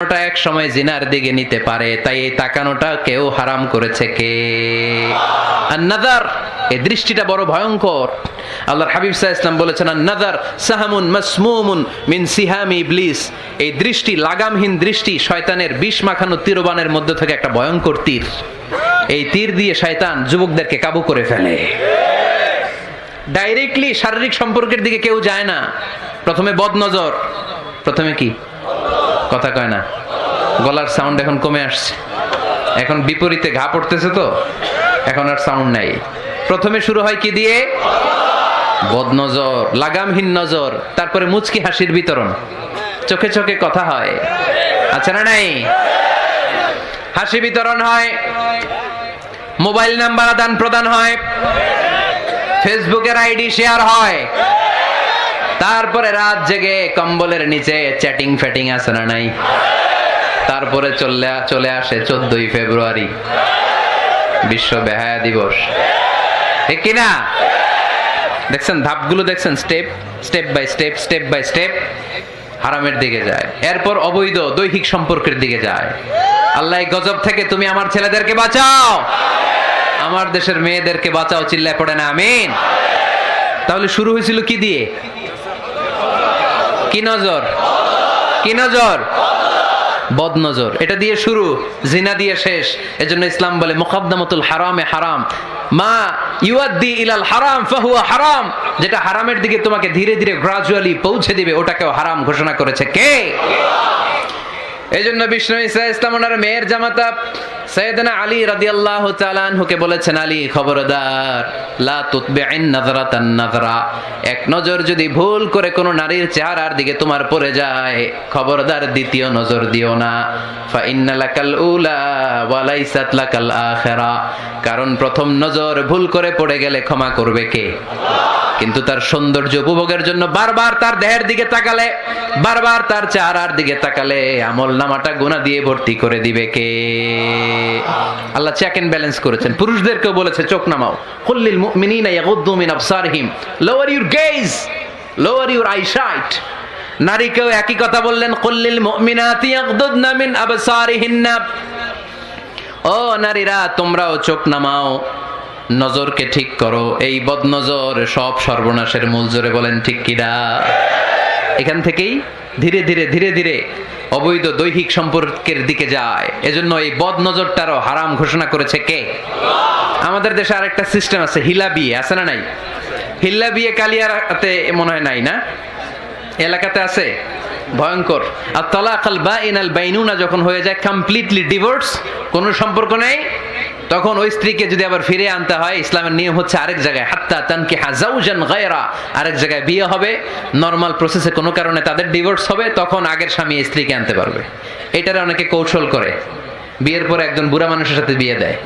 ওটা এক সময় জিনার দিকে নিতে পারে, তাই এই তাকানোটা কেউ হারাম করেছে কে? আন-নাযার, এই দৃষ্টিটা বড় ভয়ঙ্কর। আল্লাহর হাবিব সাল্লাল্লাহু আলাইহি ওয়াসাল্লাম বলেছেন, আন-নাযার সাহামুন মাসমুমুন মিন সিহামি ইবলিস। এই দৃষ্টি, লাগামহীন দৃষ্টি, শয়তানের বিষ মাখানো তীরবানের মধ্যে থেকে একটা ভয়ঙ্কর তীর। এই তীর দিয়ে শয়তান যুবকদেরকে কাবু করে ফেলে। ডাইরেক্টলি শারীরিক সম্পর্কের দিকে কেউ যায় না, প্রথমে বদনজর। প্রথমে কি কথা কয় না, গলার সাউন্ড এখন কমে আসছে, এখন বিপরীতে ঘা পড়তেছে, তো এখন আর সাউন্ড নাই। প্রথমে শুরু হয় কি দিয়ে? বদনজর, লাগামহীন নজর। তারপরে মুচকি হাসির বিতরণ, চোখে চোখে কথা হয়, আচ্ছা না নাই? হাসি বিতরণ হয়, মোবাইল নাম্বার আদান প্রদান হয়, ফেসবুকের আইডি শেয়ার হয়, তারপরে রাত জেগে কম্বলের নিচে চ্যাটিং ফ্যাটিং আছে না নাই? তারপরে চলে আসে 14ই ফেব্রুয়ারি, বিশ্ব বেহায়া দিবস, ঠিক কিনা? দেখছেন ধাপগুলো, দেখছেন স্টেপ বাই স্টেপ হারামের দিকে যায়। এরপর অবৈধ দৈহিক সম্পর্কের দিকে যায়। আল্লাহ গজব থেকে তুমি আমার ছেলেদেরকে বাঁচাও, আমার দেশের মেয়েদেরকে বাঁচাও, চিল্লায় পড়ে না আমিন। তাহলে শুরু হয়েছিল কি দিয়ে? কি নজর? কি নজর? বদনজর। এটা দিয়ে শুরু, জিনা দিয়ে শেষ। এজন্য ইসলাম বলে মুকাদ্দামাতুল হারামে হারাম, মা ইউআদ্দি ইলাল হারাম ফাহুয়া হারাম। যেটা হারামের দিকে তোমাকে ধীরে ধীরে গ্রাজুয়ালি পৌঁছে দিবে, ওটাকেও হারাম ঘোষণা করেছে কে? এজন্য বিষ্ণু ঈসা ইসলাম ওনার মেয়ের জামাতা সাইয়েদনা আলী রাদিয়াল্লাহু তাআলা আনহুকে বলেছেন, আলী খবরদার, লা তুতবি'ন নাযরাতান নাযরা। এক নজর যদি ভুল করে কোনো নারীর চেহারার দিকে তোমার পড়ে যায়, খবরদার দ্বিতীয় নজর দিও না। ফা ইন্না লাকাল উলা ওয়া লাইসাত লাকাল আখিরা। কারণ প্রথম নজর ভুল করে পড়ে গেলে ক্ষমা করবে কে? কিন্তু তার সৌন্দর্য উপভোগের জন্য বারবার তার দেহের দিকে তাকালে, বারবার তার চেহারার দিকে তাকালে আমল নামাটা গুনাহ দিয়ে ভর্তি করে দিবে কে? আল্লাহ চেক এন্ড ব্যালেন্স করেছেন। পুরুষদেরকেও বলেছে চোখ নামাও, কুল্লিল মুমিনিনা ইয়াগুদ্দু মিন আবসারিহিম, lower your gaze, lower your eyesight. নারীকেও একই কথা বললেন, কুল্লিল মুমিনাতি ইয়াগুদ্দুনা মিন আবসারিহিন্না। ও নারীরা, তোমরাও চোখ নামাও, নজরকে ঠিক করো। এই বদনজর সব সর্বনাশের মূল। জোরে বলেন ঠিক কিনা? এখান থেকেই ধীরে ধীরে অবৈধ দৈহিক সম্পর্কের দিকে যায়। এজন্য এই বদনজরটারও হারাম ঘোষণা করেছে কে? আমাদের দেশে আরেকটা সিস্টেম আছে, হিলা বিয়ে, আছে না নাই? হিল্লা বিয়ে কালিয়াতে মনে হয় নাই না? এলাকাতে আছে, ভয়ঙ্কর। আর তালাকাল বাইনাল বাইনুনা যখন হয়ে যায় কমপ্লিটলি ডিভোর্স, কোনো সম্পর্ক নেই, তখন ওই স্ত্রীকে যদি আবার ফিরে আনতে হয়, ইসলামের নিয়ম হচ্ছে আরেক জায়গায়, হাত্তা তানকিহা যাওজান গায়রা, আরেক জায়গায় বিয়ে হবে, নরমাল প্রসেসে কোনো কারণে তাদের ডিভোর্স হবে, তখন আগের স্বামী স্ত্রীকে আনতে পারবে। এটারে অনেকে কৌশল করে, বিয়ের পরে একজন বুড়া মানুষের সাথে বিয়ে দেয়,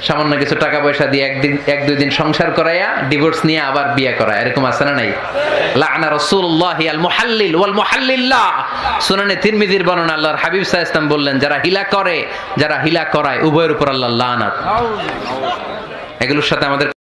সামান্য কিছু টাকা পয়সা দিয়ে এক দুই দিন সংসার করাইয়া ডিভোর্স নিয়ে আবার বিয়ে করায়, এরকম আছে না নাই? লাআনা রাসূলুল্লাহি আল মুহাল্লিল ওয়াল মুহাল্লিল্লাহ। সুনানে তিরমিজির বর্ণনা, আল্লাহর হাবিব সাল্লাল্লাহু আলাইহি ওয়াসাল্লাম বললেন, যারা হিলা করে, যারা হিলা করায়, উভয়ের উপর আল্লাহর লানাত। এগুলোর সাথে আমাদের